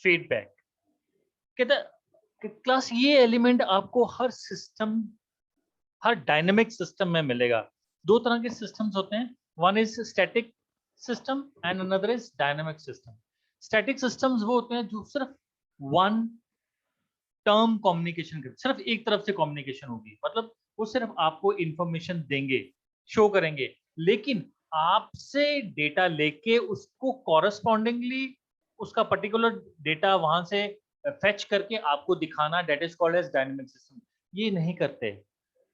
Feedback कहता class ये element आपको हर सिस्टम, हर डायनेमिक सिस्टम में मिलेगा। दो तरह के सिस्टम्स होते हैं, one is static system and another is dynamic system. Static systems वो होते हैं जो सिर्फ वन टर्म कम्युनिकेशन करते, सिर्फ एक तरफ से कम्युनिकेशन होगी, मतलब वो सिर्फ आपको इंफॉर्मेशन देंगे, शो करेंगे, लेकिन आपसे डेटा लेके उसको कॉरेस्पॉन्डिंगली उसका पर्टिकुलर डेटा वहां से फेच करके आपको दिखाना, that is called as dynamic system. ये नहीं करते,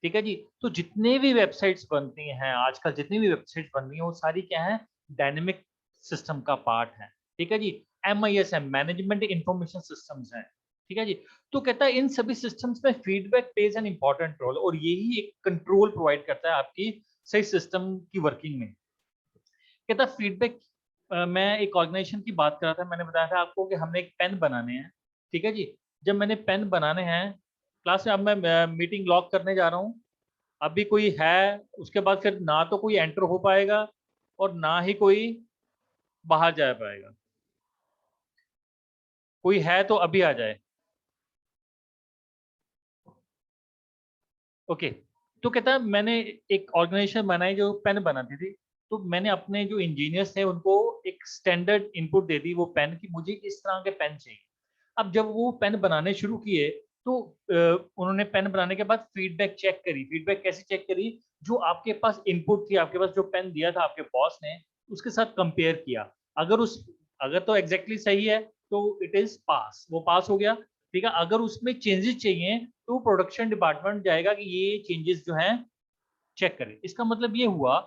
ठीक है जी। तो जितने भी वेबसाइट्स बनती हैं आजकल, जितनी भी वेबसाइट्स बन रही हैं, वो सारी क्या है, डायनेमिक सिस्टम का पार्ट है, ठीक है जी। MISM, मैनेजमेंट इंफॉर्मेशन सिस्टम्स हैं, ठीक है जी। तो कहता है इन सभी सिस्टम्स में feedback plays an important role, और यही एक कंट्रोल प्रोवाइड करता है आपकी सही सिस्टम की वर्किंग में। कहता फीडबैक, मैं एक ऑर्गेनाइजेशन की बात कर रहा था, मैंने बताया था आपको कि हमने एक पेन बनाने हैं, ठीक है जी। जब मैंने पेन बनाने हैं क्लास में, अब मैं मीटिंग लॉक करने जा रहा हूँ, अभी कोई है, उसके बाद फिर ना तो कोई एंटर हो पाएगा और ना ही कोई बाहर जा पाएगा। कोई है तो अभी आ जाए। ओके, तो कहता है मैंने एक ऑर्गेनाइजेशन बनाई जो पेन बनाती थी, तो मैंने अपने जो इंजीनियर्स थे उनको एक स्टैंडर्ड इनपुट दे दी वो पेन की, मुझे इस तरह के पेन चाहिए। अब जब वो पेन बनाने शुरू किए तो उन्होंने पेन बनाने के बाद फीडबैक चेक करी। फीडबैक कैसे चेक करी, जो आपके पास इनपुट थी, आपके पास जो पेन दिया था आपके बॉस ने, उसके साथ कंपेयर किया। अगर तो एग्जैक्टली सही है तो इट इज पास, वो पास हो गया, ठीक है। अगर उसमें चेंजेस चाहिए तो प्रोडक्शन डिपार्टमेंट जाएगा कि ये चेंजेस जो हैं चेक करें। इसका मतलब ये हुआ,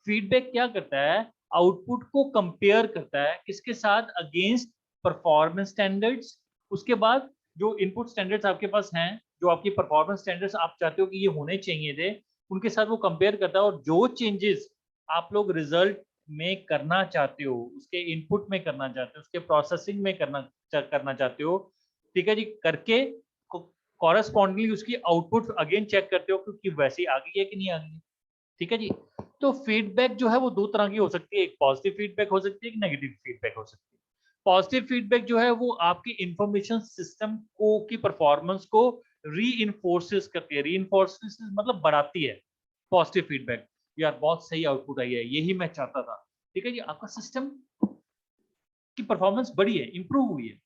फीडबैक क्या करता है, आउटपुट को कंपेयर करता है किसके साथ, अगेंस्ट परफॉर्मेंस स्टैंडर्ड्स। उसके बाद जो इनपुट स्टैंडर्ड्स आपके पास हैं, जो आपकी परफॉर्मेंस स्टैंडर्ड्स आप चाहते हो कि ये होने चाहिए थे, उनके साथ वो कंपेयर करता है, और जो चेंजेस आप लोग रिजल्ट में करना चाहते हो, उसके इनपुट में करना चाहते हो, उसके प्रोसेसिंग में करना चाहते हो, ठीक है जी, करके कॉरेस्पॉन्डिंगली उसकी आउटपुट अगेन चेक करते हो क्योंकि वैसे आ गई है कि नहीं आ गई, ठीक है जी। तो फीडबैक जो है वो दो तरह की हो सकती है, एक पॉजिटिव फीडबैक हो सकती है, एक नेगेटिव फीडबैक हो सकती है। पॉजिटिव फीडबैक जो है वो आपकी इंफॉर्मेशन सिस्टम को की परफॉर्मेंस को री करती है, मतलब बढ़ाती है। पॉजिटिव फीडबैक, यार बहुत सही आउटपुट आई है, यही मैं चाहता था, ठीक है जी, आपका सिस्टम की परफॉर्मेंस बढ़ी है, इंप्रूव हुई है,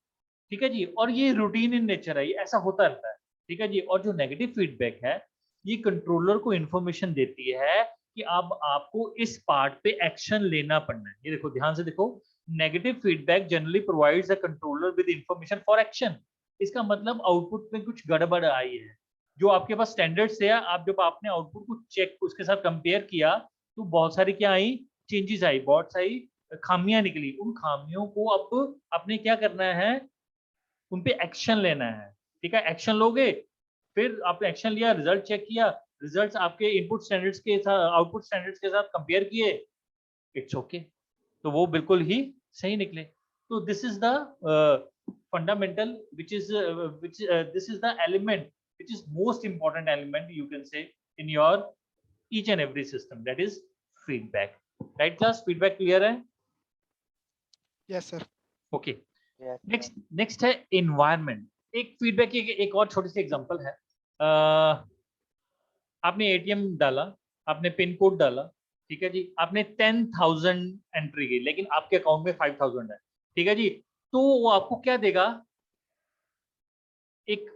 ठीक है जी। और ये रूटीन इन नेचर है, ये ऐसा होता रहता है, ठीक है जी। और जो नेगेटिव फीडबैक है, ये कंट्रोलर को इन्फॉर्मेशन देती है कि अब आपको इस पार्ट पे एक्शन लेना पड़ना है। ये देखो, ध्यान से देखो, negative feedback generally provides a controller with information for action. इसका मतलब आउटपुट में कुछ गड़बड़ आई है, जो आपके पास स्टैंडर्ड्स है, आप जब आपने आउटपुट को चेक उसके साथ कंपेयर किया तो बहुत सारी क्या आई, चेंजेस आई, बहुत सारी खामियां निकली। उन खामियों को अब आपने क्या करना है, उन पे एक्शन लेना है, ठीक है। एक्शन लोगे, फिर आपने एक्शन लिया, रिजल्ट चेक किया, रिजल्ट्स आपके इनपुट स्टैंडर्ड्स के साथ, आउटपुट स्टैंडर्ड्स के साथ कंपेयर किए, इट्स ओके, तो वो बिल्कुल ही सही निकले। तो this is the fundamental which this is the element which is most important element you can say in your each and every system, that is feedback, right class? feedback clear है? Yes sir. Okay, next है environment. एक feedback की एक और छोटी सी example है। आपने ATM डाला, आपने पिन कोड डाला, ठीक है जी, आपने 10,000 एंट्री की, लेकिन आपके अकाउंट में 5,000 है, ठीक है जी। तो वो आपको क्या देगा, एक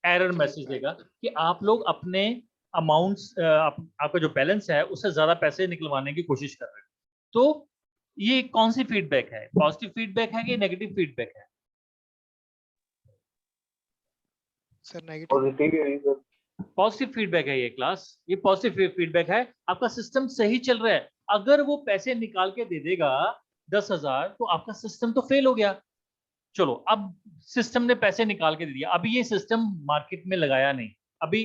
एरर मैसेज देगा कि आप लोग अपने अमाउंट्स, आपका जो बैलेंस है उससे ज्यादा पैसे निकलवाने की कोशिश कर रहे हैं। तो ये कौन सी फीडबैक है, पॉजिटिव फीडबैक है कि नेगेटिव फीडबैक है? Sir negative. पॉजिटिव फीडबैक है ये क्लास, ये पॉजिटिव फीडबैक है। आपका सिस्टम सही चल रहा है, अगर वो पैसे निकाल के दे देगा 10,000 तो आपका सिस्टम तो फेल हो गया। चलो, अब सिस्टम ने पैसे निकाल के दे दिया, अभी ये सिस्टम मार्केट में लगाया नहीं, अभी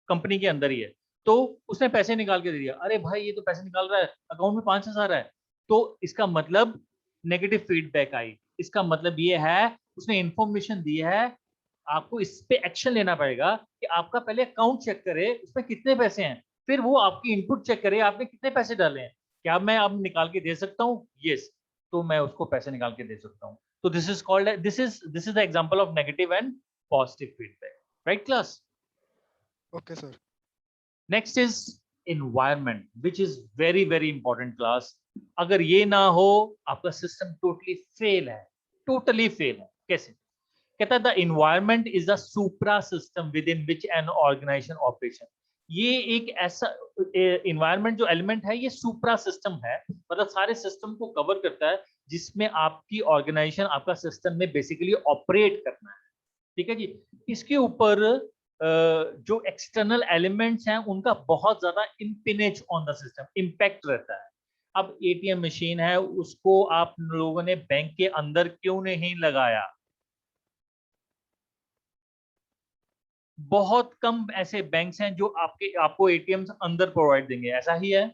कंपनी के अंदर ही है, तो उसने पैसे निकाल के दे दिया, अरे भाई ये तो पैसे निकाल रहा है, अकाउंट में 5,000 है, तो इसका मतलब नेगेटिव फीडबैक आई। इसका मतलब ये है उसने इंफॉर्मेशन दी है, आपको इस पे एक्शन लेना पड़ेगा कि आपका पहले अकाउंट चेक करे उसमें कितने पैसे हैं, फिर वो आपकी इनपुट चेक करे आपने कितने पैसे डाले हैं, क्या मैं अब निकाल के दे सकता हूँ, यस, तो मैं उसको पैसे निकाल के दे सकता हूँ। तो this is called, this is the example of negative and positive feedback, right class? Okay, sir. Next is environment, which is very very important class. अगर ये ना हो आपका सिस्टम टोटली फेल है, टोटली फेल है। कैसे? कहता है the environment is the supra system within which an organisation operation. ये एक ऐसा इन्वायरमेंट जो एलिमेंट है, ये सुप्रा सिस्टम है, मतलब सारे सिस्टम को कवर करता है जिसमें आपकी ऑर्गेनाइजेशन, आपका सिस्टम में बेसिकली ऑपरेट करना है। ठीक है जी। इसके ऊपर जो एक्सटर्नल एलिमेंट्स हैं उनका बहुत ज्यादा इम्पिनेज ऑन द सिस्टम, इम्पैक्ट रहता है। अब एटीएम मशीन है, उसको आप लोगों ने बैंक के अंदर क्यों नहीं लगाया? बहुत कम ऐसे बैंक्स हैं जो आपको एटीएम अंदर प्रोवाइड देंगे, ऐसा ही है।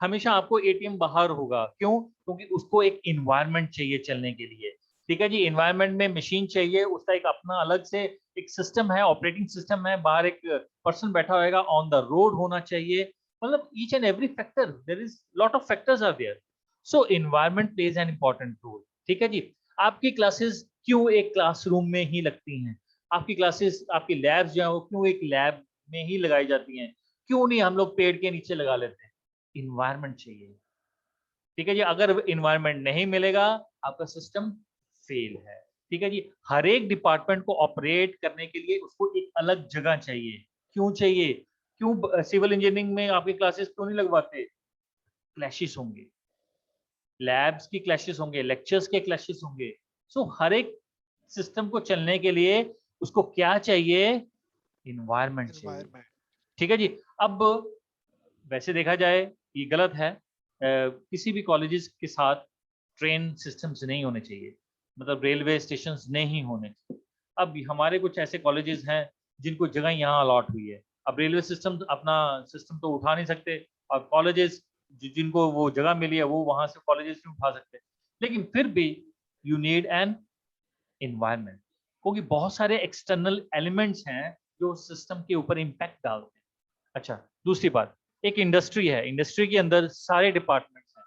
हमेशा आपको एटीएम बाहर होगा, क्यों? क्योंकि उसको एक इन्वायरमेंट चाहिए चलने के लिए। ठीक है जी, इन्वायरमेंट में मशीन चाहिए, उसका एक अपना अलग से एक सिस्टम है, ऑपरेटिंग सिस्टम है, बाहर एक पर्सन बैठा होगा, ऑन द रोड होना चाहिए, मतलब each and every factor, there is lot of factors are there. So environment plays an important role. ठीक है जी। आपकी क्लासेस क्यों एक क्लासरूम में ही लगती हैं? आपकी क्लासेस, आपकी लैब्स जो है वो क्यों एक लैब में ही लगाई जाती हैं? क्यों नहीं हम लोग पेड़ के नीचे लगा लेते हैं? इन्वायरमेंट चाहिए। ठीक है जी। अगर इन्वायरमेंट नहीं मिलेगा आपका सिस्टम फेल है। ठीक है जी। हर एक डिपार्टमेंट को ऑपरेट करने के लिए उसको एक अलग जगह चाहिए। क्यों चाहिए? क्यों सिविल इंजीनियरिंग में आपके क्लासेस क्यों नहीं लगवाते? क्लैशेस होंगे, लैब्स की क्लैशेस होंगे, लेक्चर्स के क्लैशेस होंगे। सो हर एक सिस्टम को चलने के लिए उसको क्या चाहिए? इन्वायरमेंट चाहिए। Environment. ठीक है जी। अब वैसे देखा जाए ये गलत है, किसी भी कॉलेजेस के साथ ट्रेन सिस्टम्स नहीं होने चाहिए, मतलब रेलवे स्टेशंस नहीं होने चाहिए। अब हमारे कुछ ऐसे कॉलेजेस हैं जिनको जगह यहाँ अलॉट हुई है, अब रेलवे सिस्टम अपना सिस्टम तो उठा नहीं सकते, और कॉलेजेस जिनको वो जगह मिली है वो वहां से कॉलेजेस नहीं उठा सकते। लेकिन फिर भी यू नीड एन एनवायरनमेंट, क्योंकि बहुत सारे एक्सटर्नल एलिमेंट्स हैं जो सिस्टम के ऊपर इम्पैक्ट डालते हैं। अच्छा, दूसरी बात, एक इंडस्ट्री है, इंडस्ट्री के अंदर सारे डिपार्टमेंट्स हैं।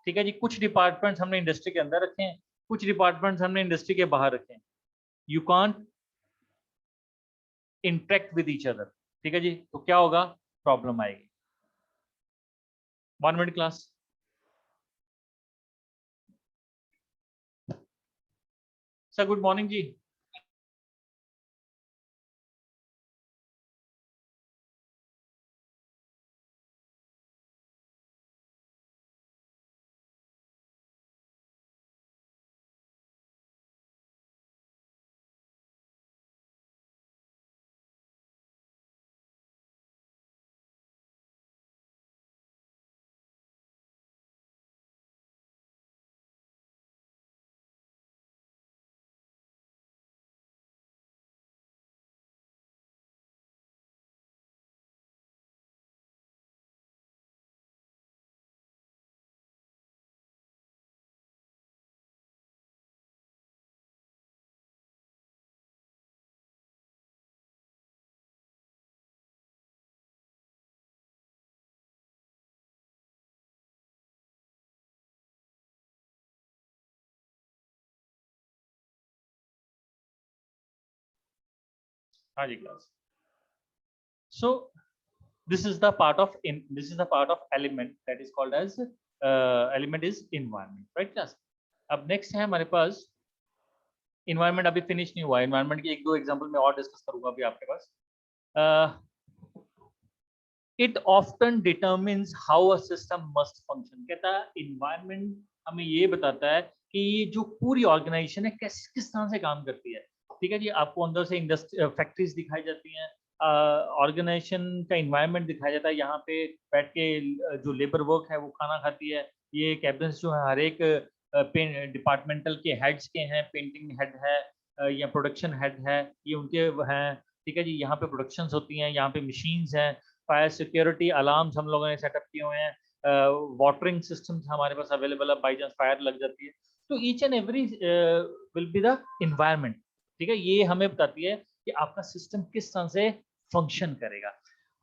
ठीक है जी। कुछ डिपार्टमेंट्स हमने इंडस्ट्री के अंदर रखे हैं, कुछ डिपार्टमेंट्स हमने इंडस्ट्री के बाहर रखे हैं। You can't interact with each other. ठीक है जी। तो क्या होगा? प्रॉब्लम आएगी। 1 minute class. Sir good morning जी। हाँ जी class. So this is the part of this is the part of element that is called as element is environment, right class? अब next है हमारे पास environment, अभी फिनिश नहीं हुआ। environment की एक दो एग्जांपल मैं और डिस्कस करूंगा अभी आपके पास। It often determines how a system must function. कहता है इन्वायरमेंट हमें ये बताता है कि ये जो पूरी ऑर्गेनाइजेशन है किस किस तरह से काम करती है। ठीक है जी। आपको अंदर से इंडस्ट्री फैक्ट्रीज दिखाई जाती हैं, ऑर्गेनाइजेशन का इन्वायरमेंट दिखाया जाता है, यहाँ पे बैठ के जो लेबर वर्क है वो खाना खाती है। ये कैबिनेट्स जो है हर एक डिपार्टमेंटल के हेड्स के हैं, पेंटिंग हेड है या प्रोडक्शन हेड है, ये उनके हैं। ठीक है जी। यहाँ पे प्रोडक्शंस होती हैं, यहाँ पे मशीन्स हैं, फायर सिक्योरिटी अलार्म्स हम लोगों ने सेटअप किए हुए हैं, वाटरिंग सिस्टम्स हमारे पास अवेलेबल है, बाई चांस फायर लग जाती है। तो each and every will be the environment. ठीक है, ये हमें बताती है कि आपका सिस्टम किस तरह से फंक्शन करेगा।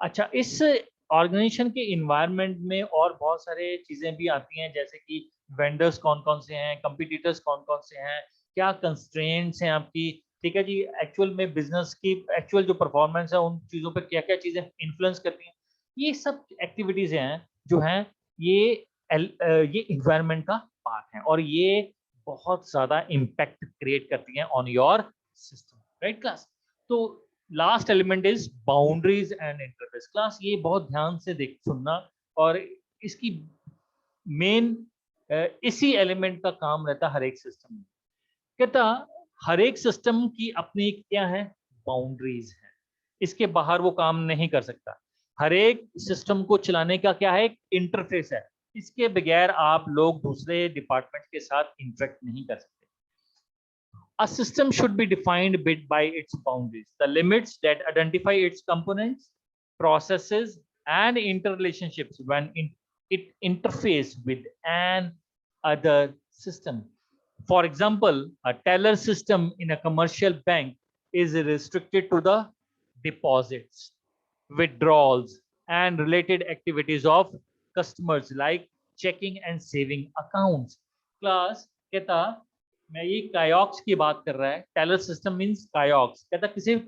अच्छा, इस ऑर्गेनाइजेशन के इन्वायरमेंट में और बहुत सारे चीजें भी आती हैं, जैसे कि वेंडर्स कौन कौन से हैं, कंपटीटर्स कौन कौन से हैं, क्या कंस्ट्रेंट्स हैं आपकी, ठीक है जी, एक्चुअल में बिजनेस की एक्चुअल जो परफॉर्मेंस है उन चीज़ों पर क्या क्या चीज़ें इन्फ्लुएंस करती हैं, ये सब एक्टिविटीज़ हैं जो हैं ये इन्वायरमेंट का पार्ट है और ये बहुत ज़्यादा इम्पैक्ट क्रिएट करती हैं on your system, right class. तो last element is boundaries and interface. Class ये बहुत ध्यान से देख सुनना, और इसकी मेन इसी एलिमेंट का काम रहता है हर एक सिस्टम में। कहता हर एक सिस्टम की अपनी क्या है, बाउंड्रीज है, इसके बाहर वो काम नहीं कर सकता। हर एक सिस्टम को चलाने का क्या है, एक इंटरफेस है, इसके बगैर आप लोग दूसरे डिपार्टमेंट के साथ इंटरेक्ट नहीं कर सकते। A system should be defined bit by its boundaries, the limits that identify its components, processes, and interrelationships when it interface with an other system. For example, a teller system in a commercial bank is restricted to the deposits, withdrawals, and related activities of customers like checking and saving accounts. Class कहता मैं ये कायोक्स की बात कर रहा है, Taylor system means कायोक्स। कहता किसी भी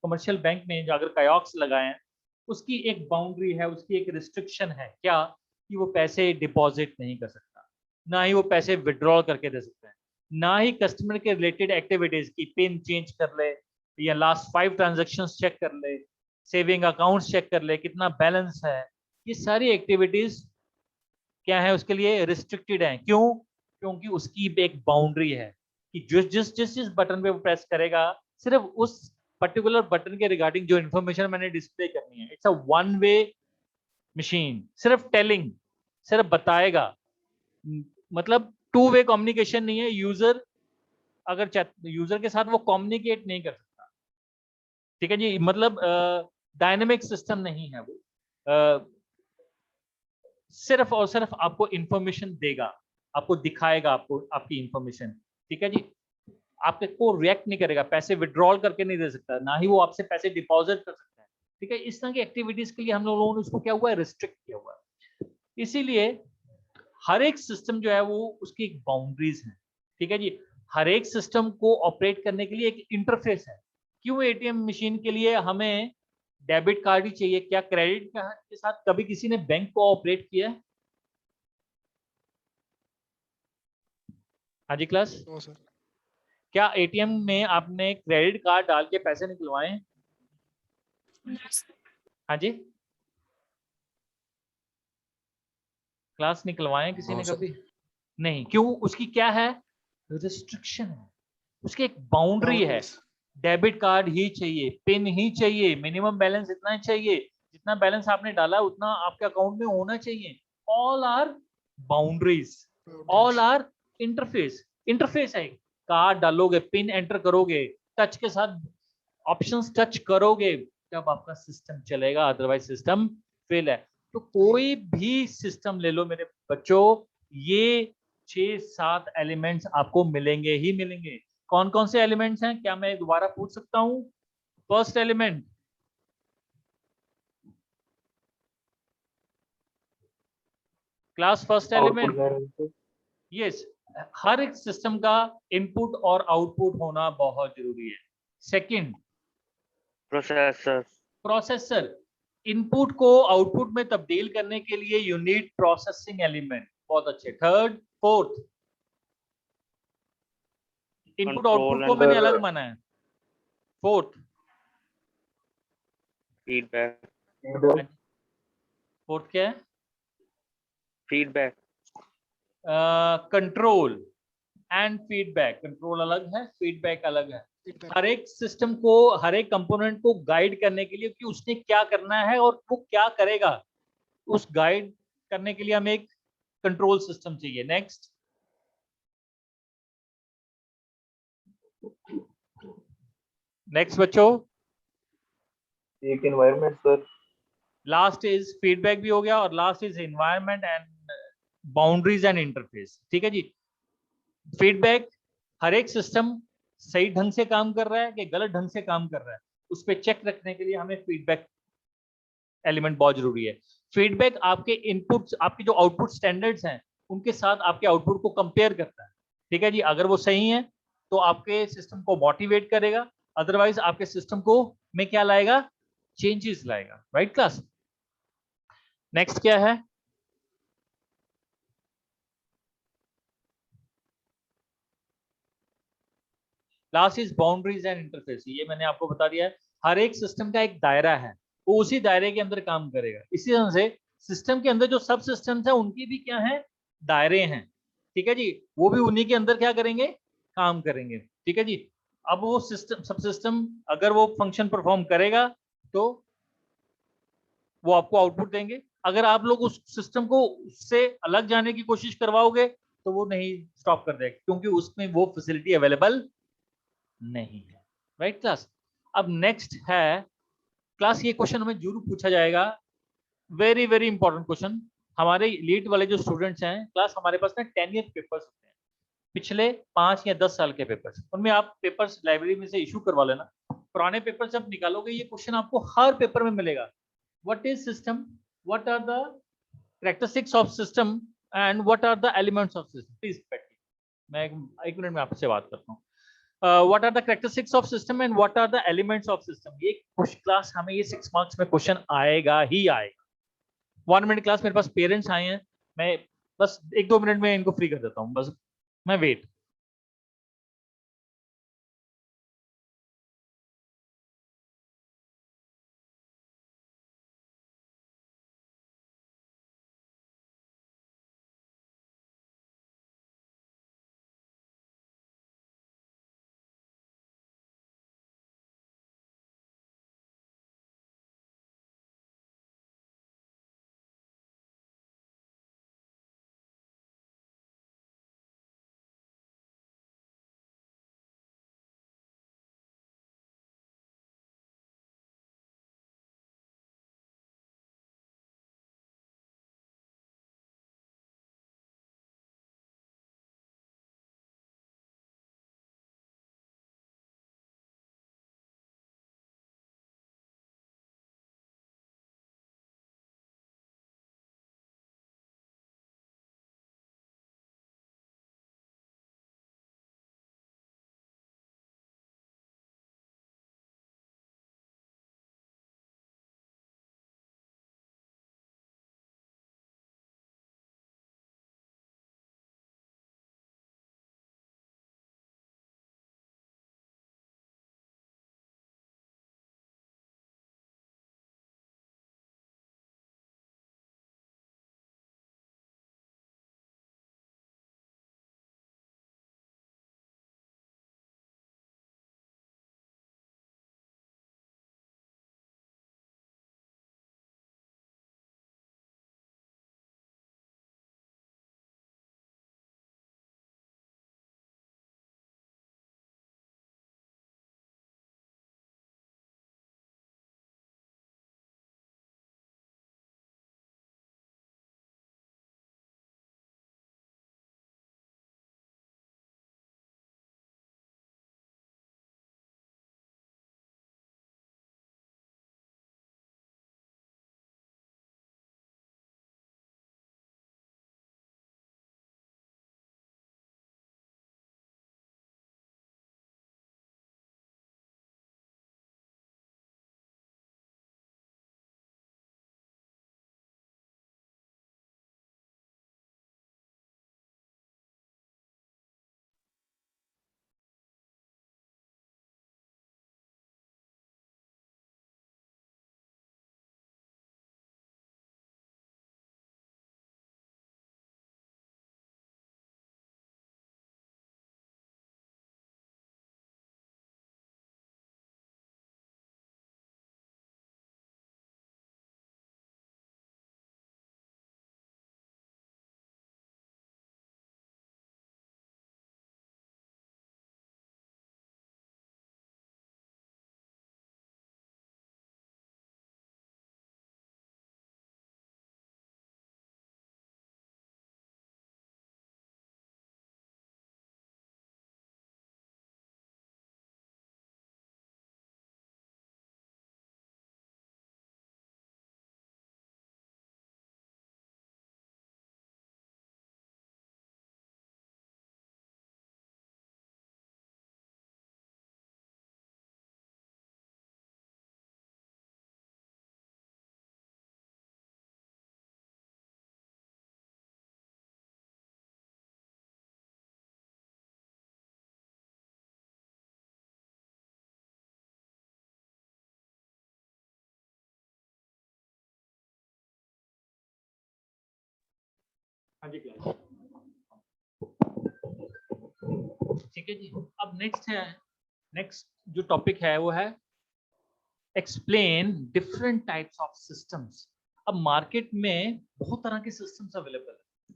कमर्शियल बैंक में जो अगर कायोक्स लगाए हैं उसकी एक बाउंड्री है, उसकी एक रिस्ट्रिक्शन है, क्या कि वो पैसे डिपॉजिट नहीं कर सकता, ना ही वो पैसे विड्रॉल करके दे सकता है, ना ही कस्टमर के रिलेटेड एक्टिविटीज की पिन चेंज कर ले या लास्ट 5 ट्रांजेक्शन्स चेक कर ले, सेविंग अकाउंट्स चेक कर ले, कितना बैलेंस है, ये सारी एक्टिविटीज क्या है उसके लिए रिस्ट्रिक्टेड है। क्यों? क्योंकि उसकी एक बाउंड्री है कि जिस बटन पे वो प्रेस करेगा सिर्फ उस पर्टिकुलर बटन के रिगार्डिंग जो इन्फॉर्मेशन मैंने डिस्प्ले करनी है। It's a one way machine, सिर्फ टेलिंग, सिर्फ बताएगा, मतलब टू वे कम्युनिकेशन नहीं है। यूजर अगर यूजर के साथ वो कम्युनिकेट नहीं कर सकता, ठीक है जी, मतलब डायनेमिक सिस्टम नहीं है वो, सिर्फ और सिर्फ आपको इंफॉर्मेशन देगा, आपको दिखाएगा, आपको आपकी इंफॉर्मेशन, ठीक है जी, आपके को रिएक्ट नहीं करेगा, पैसे विड्रॉल करके नहीं दे सकता, ना ही वो आपसे पैसे डिपॉजिट कर सकता है, ठीक है। इस तरह की एक्टिविटीज के लिए हम लोगों ने उसको क्या हुआ है, रिस्ट्रिक्ट किया हुआ है। इसीलिए हर एक सिस्टम जो है वो उसकी एक बाउंड्रीज है, ठीक है जी। हर एक सिस्टम को ऑपरेट करने के लिए एक इंटरफेस है। क्यों एटीएम मशीन के लिए हमें डेबिट कार्ड ही चाहिए? क्या क्रेडिट कार्ड के साथ कभी किसी ने बैंक को ऑपरेट किया है? हाँ जी क्लास, नो सर। क्या एटीएम में आपने क्रेडिट कार्ड डाल के पैसे निकलवाए? हाँ जी क्लास, निकलवाए किसी ने नो सर। कभी? नहीं। क्यों? उसकी क्या है, रिस्ट्रिक्शन है, उसकी एक बाउंड्री है। डेबिट कार्ड ही चाहिए, पिन ही चाहिए, मिनिमम बैलेंस इतना ही चाहिए, जितना बैलेंस आपने डाला उतना आपके अकाउंट में होना चाहिए। All are boundaries, all are interface. Interface है, कार्ड डालोगे, पिन एंटर करोगे, टच के साथ ऑप्शंस टच करोगे तब आपका सिस्टम चलेगा, अदरवाइज सिस्टम फेल है। तो कोई भी सिस्टम ले लो मेरे बच्चों, ये 6-7 एलिमेंट्स आपको मिलेंगे ही मिलेंगे। कौन कौन से एलिमेंट्स हैं, क्या मैं दोबारा पूछ सकता हूं? First element, class, first element, yes, हर एक सिस्टम का इनपुट और आउटपुट होना बहुत जरूरी है। सेकंड, प्रोसेसर, प्रोसेसर, इनपुट को आउटपुट में तब्दील करने के लिए यू नीड प्रोसेसिंग एलिमेंट, बहुत अच्छे। थर्ड, फोर्थ, इनपुट आउटपुट को मैंने अलग माना है। फोर्थ, फीडबैक, फोर्थ क्या है? Feedback, control and feedback. Control अलग है, फीडबैक अलग है। हर एक सिस्टम को, हर एक कंपोनेंट को गाइड करने के लिए कि उसने क्या करना है और वो क्या करेगा, उस गाइड करने के लिए हमें एक कंट्रोल सिस्टम चाहिए। नेक्स्ट, नेक्स्ट बच्चों, एक environment sir. Last is feedback भी हो गया और last is environment and boundaries and interface, ठीक है जी। फीडबैक, हर एक सिस्टम सही ढंग से काम कर रहा है कि गलत ढंग से काम कर रहा है, उस पर चेक रखने के लिए हमें फीडबैक एलिमेंट बहुत जरूरी है। फीडबैक आपके इनपुट्स, आपके जो आउटपुट स्टैंडर्ड्स हैं उनके साथ आपके आउटपुट को कंपेयर करता है, ठीक है जी। अगर वो सही है तो आपके सिस्टम को मोटिवेट करेगा, अदरवाइज आपके सिस्टम को में क्या लाएगा, चेंजेस लाएगा। Right class? नेक्स्ट क्या है? Last is boundaries and interface. ये मैंने आपको बता दिया है, हर एक सिस्टम का एक दायरा है, वो उसी दायरे के अंदर काम करेगा। इसी तरह से सिस्टम के अंदर जो सब सिस्टम्स है उनकी भी क्या है, दायरे हैं। ठीक है जी, वो भी उन्हीं के अंदर क्या करेंगे, काम करेंगे। ठीक है जी। अब वो सिस्टम, सब सिस्टम अगर वो फंक्शन परफॉर्म करेगा तो वो आपको आउटपुट देंगे। अगर आप लोग उस सिस्टम को उससे अलग जाने की कोशिश करवाओगे तो वो नहीं स्टॉप कर देगा, क्योंकि उसमें वो फैसिलिटी अवेलेबल नहीं है। Right class? अब नेक्स्ट है क्लास, ये क्वेश्चन हमें जरूर पूछा जाएगा, वेरी वेरी इंपॉर्टेंट क्वेश्चन। हमारे लीड वाले जो स्टूडेंट्स हैं क्लास, हमारे पास ना 10 ईयर पेपर्स होते हैं, पिछले 5 या 10 साल के पेपर्स, उनमें आप पेपर्स लाइब्रेरी में से इशू करवा लेना। पुराने पेपर जब निकालोगे ये क्वेश्चन आपको हर पेपर में मिलेगा। What is system, what are the characteristics of system and what are the elements of system. Please बैठिए, मैं एक मिनट में आपसे बात करता हूँ। What are the characteristics of system and what are the elements of system? ये कुछ क्लास हमें ये 6 मार्क्स में क्वेश्चन आएगा ही आएगा। 1 मिनट क्लास, मेरे पास पेरेंट्स आए हैं, मैं बस 1-2 मिनट में इनको फ्री कर देता हूँ, बस मैं वेट। हाँ जी क्लास, ठीक है जी। अब नेक्स्ट जो टॉपिक है वो है explain different types of systems. अब मार्केट में बहुत तरह के सिस्टम्स अवेलेबल है,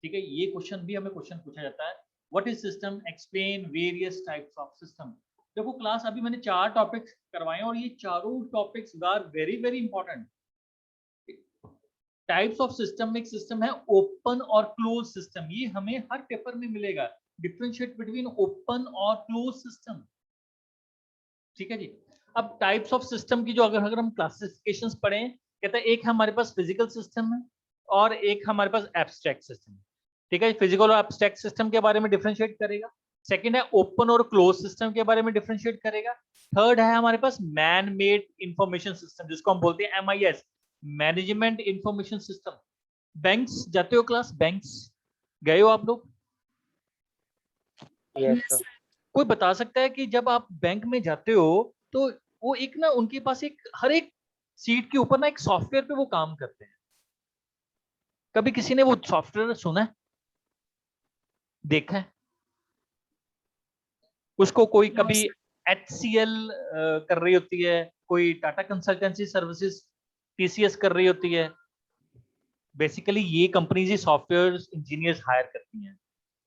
ठीक है। ये क्वेश्चन भी हमें क्वेश्चन पूछा जाता है, what is system, explain various types of system. देखो क्लास, अभी मैंने 4 टॉपिक्स करवाए और ये चारों topics are very very important. Types of system में एक सिस्टम है ओपन और क्लोज सिस्टम, ये हमें हर पेपर में मिलेगा, डिफरेंशिएट बिटवीन ओपन और क्लोज सिस्टम, ठीक है जी। अब टाइप्स ऑफ सिस्टम की जो अगर हम क्लासिफिकेशंस पढ़ें, कहता है एक हमारे पास फिजिकल सिस्टम है और एक हमारे पास एब्स्ट्रैक्ट सिस्टम, ठीक है। फिजिकल और एब्स्ट्रैक्ट सिस्टम के बारे में डिफरेंशिएट करेगा। सेकंड है ओपन और क्लोज सिस्टम के बारे में डिफरेंशिएट करेगा। थर्ड है हमारे पास मैन मेड इंफॉर्मेशन सिस्टम, जिसको हम बोलते हैं MIS, management information system. Banks जाते हो क्लास, बैंक्स गए हो आप लोग? Yes, sir. कोई बता सकता है कि जब आप बैंक में जाते हो तो वो एक ना, उनके पास एक हर एक सीट के ऊपर ना एक सॉफ्टवेयर पे वो काम करते हैं, कभी किसी ने वो सॉफ्टवेयर सुना है, देखा है उसको? कोई कभी HCL कर रही होती है, कोई टाटा कंसल्टेंसी सर्विसेज TCS कर रही होती है। बेसिकली ये कंपनीज ही सॉफ्टवेयर इंजीनियर्स हायर करती हैं,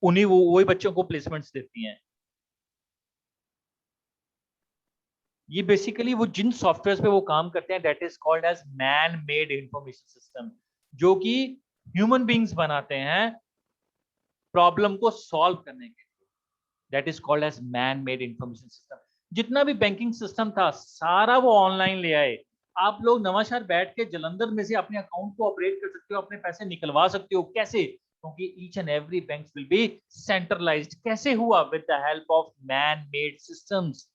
उन्हीं वही बच्चों को प्लेसमेंट्स देती हैं। ये बेसिकली वो जिन सॉफ्टवेयर पे वो काम करते हैं, that is called as man made information system, जो कि ह्यूमन बींग्स बनाते हैं प्रॉब्लम को सॉल्व करने के लिए, that is called as man made information system. जितना भी बैंकिंग सिस्टम था सारा वो ऑनलाइन ले आए। आप लोग नवांशहर बैठ के जलंधर में से अपने अकाउंट को ऑपरेट कर सकते हो, अपने पैसे निकलवा सकते हो। कैसे? क्योंकि each and every bank will be centralised. कैसे हुआ? With the help of man made systems.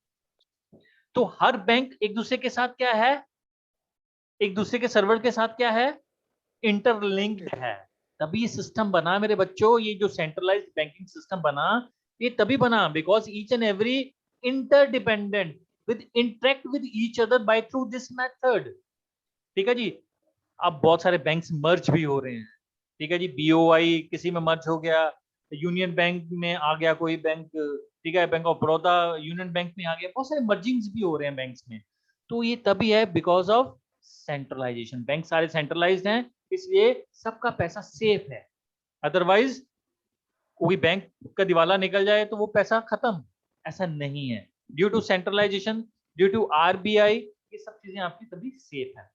तो हर बैंक एक दूसरे के साथ क्या है, एक दूसरे के सर्वर के साथ क्या है, इंटरलिंक्ड है। तभी सिस्टम बना मेरे बच्चों, ये जो सेंट्रलाइज्ड बैंकिंग सिस्टम बना, ये तभी बना because each and every interdependent with interact with each other by through this method, ठीक है जी। अब बहुत सारे बैंक्स मर्ज भी हो रहे हैं, ठीक है जी। BOI किसी में मर्ज हो गया, यूनियन बैंक में आ गया कोई बैंक, ठीक है, bank of Baroda union bank में आ गया, बहुत सारे मर्जिंग्स भी हो रहे हैं बैंक्स में। तो ये तभी है बिकॉज ऑफ सेंट्रलाइजेशन। बैंक सारे सेंट्रलाइज्ड हैं, इसलिए सबका पैसा सेफ है। अदरवाइज कोई बैंक का दिवाला निकल जाए तो वो पैसा खत्म, ऐसा नहीं है। Due to centralisation, due to RBI, ये सब चीजें आपकी तभी सेफ है।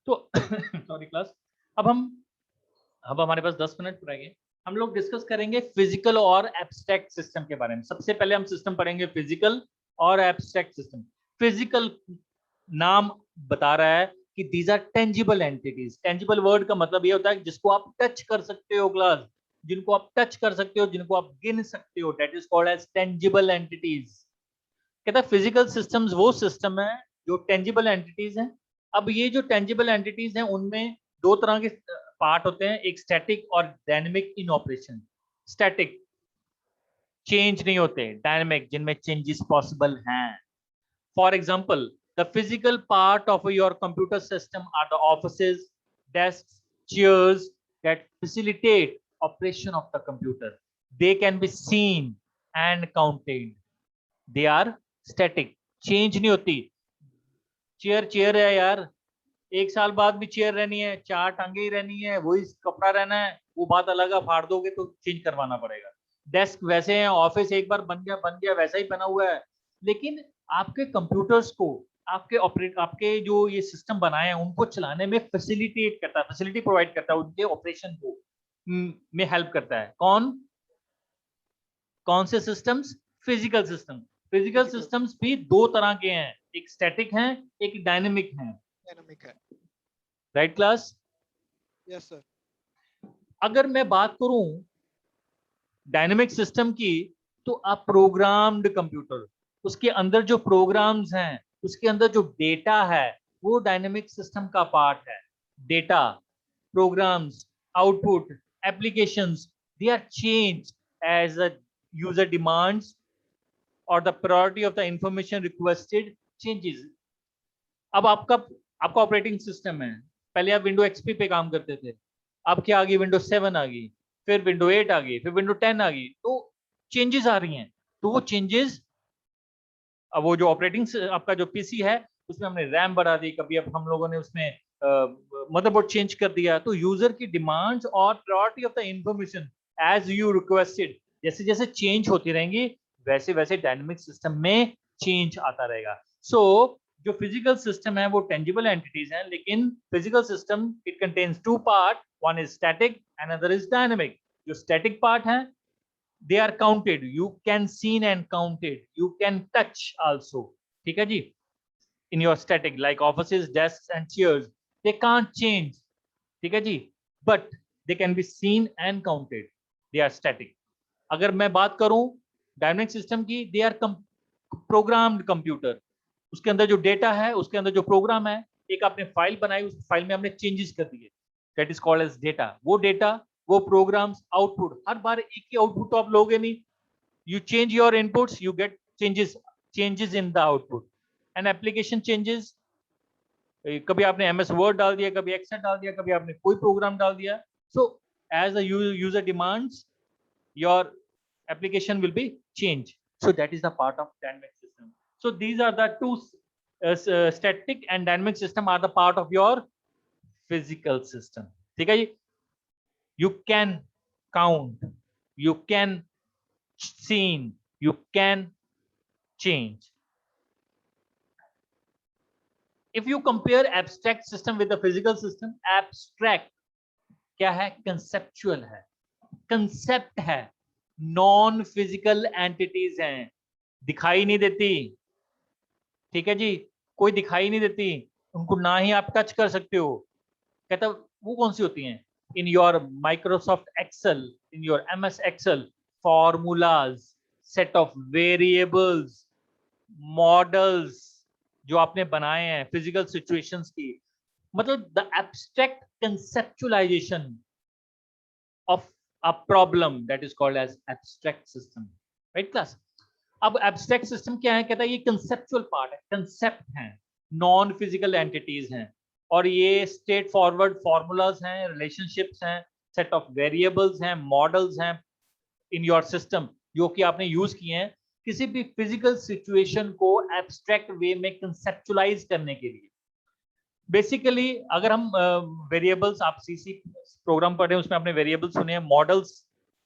तो सॉरी क्लास, अब हमारे पास 10 मिनट रहेंगे, हम लोग डिस्कस करेंगे फिजिकल और एब्स्ट्रैक्ट सिस्टम के बारे में। सबसे पहले हम सिस्टम पढ़ेंगे फिजिकल और एब्स्ट्रैक्ट सिस्टम। फिजिकल नाम बता रहा है कि these are tangible entities. Tangible word का मतलब ये होता है जिसको आप टच कर सकते हो क्लास, जिनको आप टच कर सकते हो, जिनको आप गिन सकते हो, that is called as tangible entities. कहता है फिजिकल सिस्टम्स वो सिस्टम है जो टेंजिबल एंटिटीज हैं। अब ये जो टेंजिबल एंटिटीज हैं उनमें दो तरह के पार्ट होते हैं, एक स्टैटिक और डायनेमिक इन ऑपरेशन। स्टैटिक चेंज नहीं होते, डायनेमिक जिनमें चेंजेस पॉसिबल हैं। For example, the physical part of your computer system are the offices, desks, chairs that facilitate operation of the computer. They can be seen and counted. They are static, change नहीं होती। Chair है यार, एक साल बाद भी chair रहनी है, चार टांगे ही रहनी है, वही कपड़ा रहना है, वो बात अलग है, फाड़ दोगे तो चेंज करवाना पड़ेगा। डेस्क वैसे हैं, ऑफिस एक बार बन गया वैसा ही बना हुआ है। लेकिन आपके कंप्यूटर्स को, आपके जो ये सिस्टम बनाए हैं उनको चलाने में फैसिलिटेट करता है, फैसिलिटी प्रोवाइड करता है, उनके ऑपरेशन को में हेल्प करता है। कौन से systems? Physical system. Physical systems भी दो तरह के हैं, एक स्टैटिक हैं, एक डायनेमिक हैं। डायनामिक है। Right class? Yes sir. अगर मैं बात करूं डायनेमिक सिस्टम की, तो आप प्रोग्राम्ड कंप्यूटर, उसके अंदर जो प्रोग्राम्स हैं, उसके अंदर जो डेटा है, वो डायनेमिक सिस्टम का पार्ट है। Data, programs, output, applications, they are change as a user demands और the priority of the information requested changes. अब आपका ऑपरेटिंग सिस्टम है, पहले आप विंडो XP पे काम करते थे, अब क्या आ गई? विंडो 7 आ गई। फिर विंडो 8 आ गई, फिर विंडो 10 आ गई, तो चेंजेस आ रही हैं। तो वो चेंजेस, अब वो जो ऑपरेटिंग आपका जो पीसी है उसमें हमने रैम बढ़ा दी, कभी अब हम लोगों ने उसमें मदरबोर्ड चेंज कर दिया, तो यूजर की डिमांड्स और priority of the information as you requested जैसे जैसे चेंज होती रहेंगी वैसे वैसे डायनेमिक सिस्टम में चेंज आता रहेगा। सो जो फिजिकल सिस्टम है वो टेंजिबल एंटिटीज हैं, लेकिन physical system it contains two part, one is static another is dynamic. जो स्टैटिक पार्ट है they are counted, you can seen and counted, you can touch also, ठीक है जी। in your static like offices, desks and chairs, they can't change, ठीक है जी, but they can be seen and counted, they are static। अगर मैं बात करूं dynamic system की, they are programmed computer, उसके अंदर जो डेटा है, उसके अंदर जो प्रोग्राम है, एक आपने फाइल बनाई, उस फाइल में हमने चेंजेस कर दिए, that is called as data. वो डेटा, वो प्रोग्राम्स, आउटपुट, हर बार एक ही आउटपुट तो आप लोगे नहीं, you change your inputs, you get changes in the output and application changes। कभी आपने एमएस वर्ड डाल दिया, कभी एक्सेल डाल दिया, कभी आपने कोई प्रोग्राम डाल दिया, so as a user demands your application will be changed, so that is the part of dynamic system। so these are the two static and dynamic system are the part of your physical system, ठीक है जी। you can count, you can seen, you can change। if you compare abstract system with the physical system, abstract क्या है? conceptual है, concept है, non physical entities हैं, दिखाई नहीं देती, ठीक है जी, कोई दिखाई नहीं देती, उनको ना ही आप टच कर सकते हो। कहता वो कौन सी होती हैं? In your Microsoft Excel, in your MS Excel, formulas, set of variables, models जो आपने बनाए हैं फिजिकल सिचुएशंस की, मतलब the abstract conceptualisation of a problem that is called as abstract system, right class। अब abstract system क्या है? कहता है ये conceptual part है, concept है, non physical entities हैं, और ये straight forward formulas हैं, relationships हैं, set of variables हैं, models हैं in your system जो कि आपने यूज किए हैं किसी भी physical situation को abstract way में conceptualize करने के लिए। बेसिकली अगर हम वेरिएबल्स, आप सीसी प्रोग्राम पढ़े उसमें आपने वेरिएबल्स सुने हैं, मॉडल्स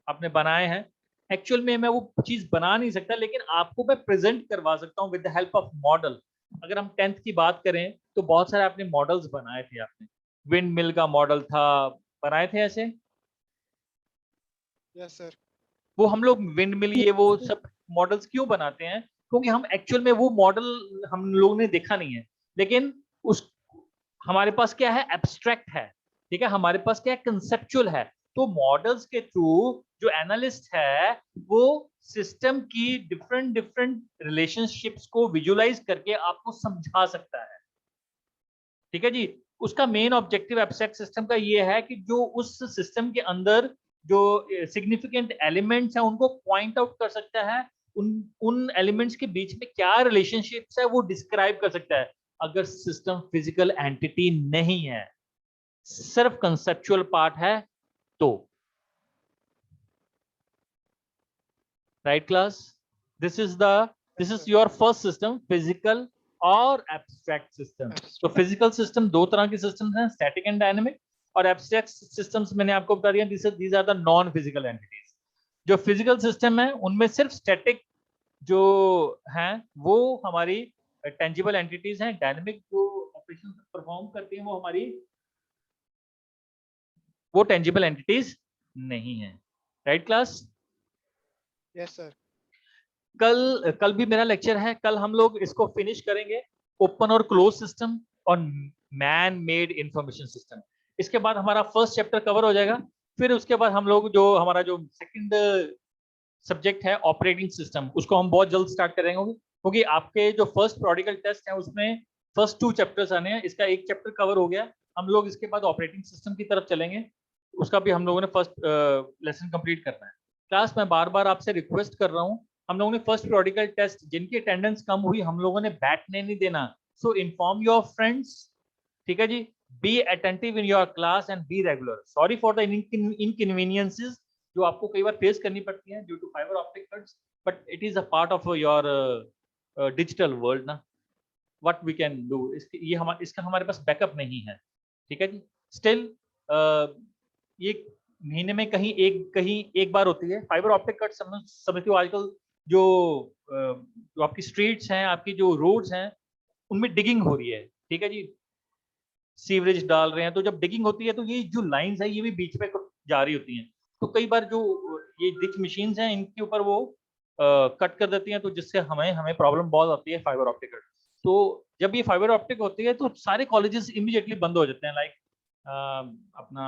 आपने बनाए हैं, एक्चुअल में मैं वो चीज बना नहीं सकता, लेकिन आपको मैं प्रेजेंट करवा सकता हूँ with the help of model. अगर हम 10th की बात करें तो बहुत सारे आपने मॉडल्स बनाए थे, आपने विंड मिल का मॉडल था, बनाए थे ऐसे। Yes sir. वो हम लोग विंड मिल ये वो सब मॉडल्स क्यों बनाते हैं? क्योंकि हम एक्चुअल में वो मॉडल हम लोगों ने देखा नहीं है, लेकिन उस हमारे पास क्या है? एब्स्ट्रैक्ट है, ठीक है, हमारे पास क्या है? कंसेप्चुअल है। तो मॉडल्स के थ्रू जो एनालिस्ट है वो सिस्टम की डिफरेंट डिफरेंट रिलेशनशिप्स को विजुअलाइज करके आपको समझा सकता है, ठीक है जी। उसका मेन ऑब्जेक्टिव एब्स्ट्रैक्ट सिस्टम का ये है कि जो उस सिस्टम के अंदर जो सिग्निफिकेंट एलिमेंट्स हैं उनको पॉइंट आउट कर सकता है, उन एलिमेंट्स के बीच में क्या रिलेशनशिप्स है वो डिस्क्राइब कर सकता है। अगर सिस्टम फिजिकल एंटिटी नहीं है, सिर्फ कंसेप्चुअल पार्ट है, तो right class, this is your first system, physical और एब्स्ट्रैक्ट सिस्टम। तो फिजिकल सिस्टम दो तरह के सिस्टम्स हैं, स्टैटिक एंड डायनेमिक, और एब्स्ट्रैक्ट सिस्टम्स मैंने आपको बता दिया, these are the non physical entities. जो फिजिकल सिस्टम है उनमें सिर्फ स्टैटिक जो हैं वो हमारी टेंजिबल एंटिटीज हैं, डायनेमिक जो ऑपरेशन परफॉर्म करती हैं वो हमारी वो टेंजिबल एंटिटीज नहीं है, राइट क्लास। Yes sir. कल भी मेरा लेक्चर है, कल हम लोग इसको फिनिश करेंगे, ओपन और क्लोज सिस्टम और मैन मेड इंफॉर्मेशन सिस्टम। इसके बाद हमारा फर्स्ट चैप्टर कवर हो जाएगा, फिर उसके बाद हम लोग जो हमारा जो सेकंड सब्जेक्ट है ऑपरेटिंग सिस्टम, उसको हम बहुत जल्द स्टार्ट करेंगे, क्योंकि आपके जो फर्स्ट प्रोडिकल टेस्ट है उसमें फर्स्ट 2 चैप्टर्स आने हैं, इसका एक चैप्टर कवर हो गया, हम लोग इसके बाद ऑपरेटिंग सिस्टम की तरफ चलेंगे, उसका भी हम लोगों ने फर्स्ट लेसन कंप्लीट करना है। क्लास में बार बार आपसे रिक्वेस्ट कर रहा हूँ, हम लोगों ने फर्स्ट प्रोडिकल टेस्ट जिनकी अटेंडेंस कम हुई हम लोगों ने बैठने नहीं देना, सो इन्फॉर्म योर फ्रेंड्स, ठीक है जी, be attentive in your class and be regular. Sorry for the inconveniences, जो आपको कई बार फेस करनी पड़ती हैं due to fibre optic cuts, but it is a part of your digital world ना, व्हाट वी कैन डू। इसका हमारे पास बैकअप नहीं है, ठीक है जी। स्टिल ये महीने में कहीं एक बार होती है फाइबर ऑप्टिक कट। समझते हो आजकल जो आपकी स्ट्रीट्स हैं, आपकी जो रोड्स हैं, उनमें डिगिंग हो रही है, ठीक है जी, सीवरेज डाल रहे हैं। तो जब डिगिंग होती है तो ये जो लाइंस है ये भी बीच में जा रही होती हैं, तो कई बार जो ये डिच मशीन्स हैं इनके ऊपर वो कट कर देती हैं, तो जिससे हमें प्रॉब्लम बहुत आती है फाइबर ऑप्टिक कट। तो जब ये फाइबर ऑप्टिक होती है तो सारे कॉलेजेस इमीडिएटली बंद हो जाते हैं, लाइक अपना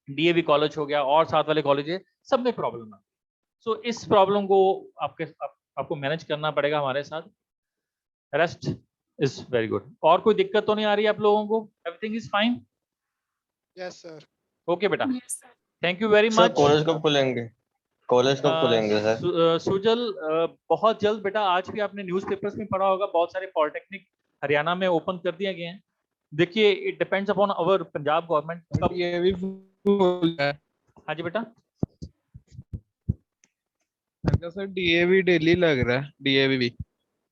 डीएवी कॉलेज हो गया और साथ वाले कॉलेज सब में प्रॉब्लम है। सो इस प्रॉब्लम को आपको मैनेज करना पड़ेगा हमारे साथ। Rest is very good. और कोई दिक्कत तो नहीं आ रही आप लोगों को? Everything is fine? Yes, sir. Okay बेटा, thank you very sir much. College कब खुलेंगे? कॉलेज कब खुलेंगे सर? सुजल, बहुत जल्द बेटा। आज भी आपने न्यूज़पेपर्स में पढ़ा होगा, बहुत सारे पॉलिटेक्निक हरियाणा में ओपन कर दिए गए हैं। देखिए, it depends upon our Punjab government. ये भी फुल है। हाँ जी बेटा। सर डीएवी डेली लग रहा है,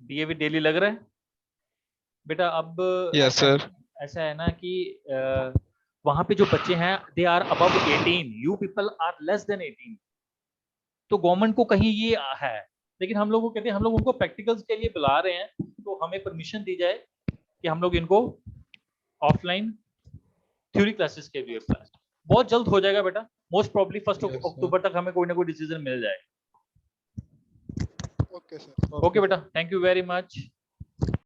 डीएवी डेली लग रहा है बेटा। अब यस सर। ऐसा है ना कि वहां पे जो बच्चे हैं they are above 18, you people are less than 18। तो गवर्नमेंट को कहीं ये है, लेकिन हम लोग को कहते हैं, हम लोग उनको प्रैक्टिकल्स के लिए बुला रहे हैं, तो हमें परमिशन दी जाए कि हम लोग इनको ऑफलाइन थ्योरी क्लासेस के लिए बुलाएं। बहुत जल्द हो जाएगा बेटा, मोस्ट प्रॉब्ली 1 अक्टूबर तक हमें कोई ना कोई डिसीजन मिल जाएगा। Okay, sir. ओके बेटा, थैंक यू वेरी मच।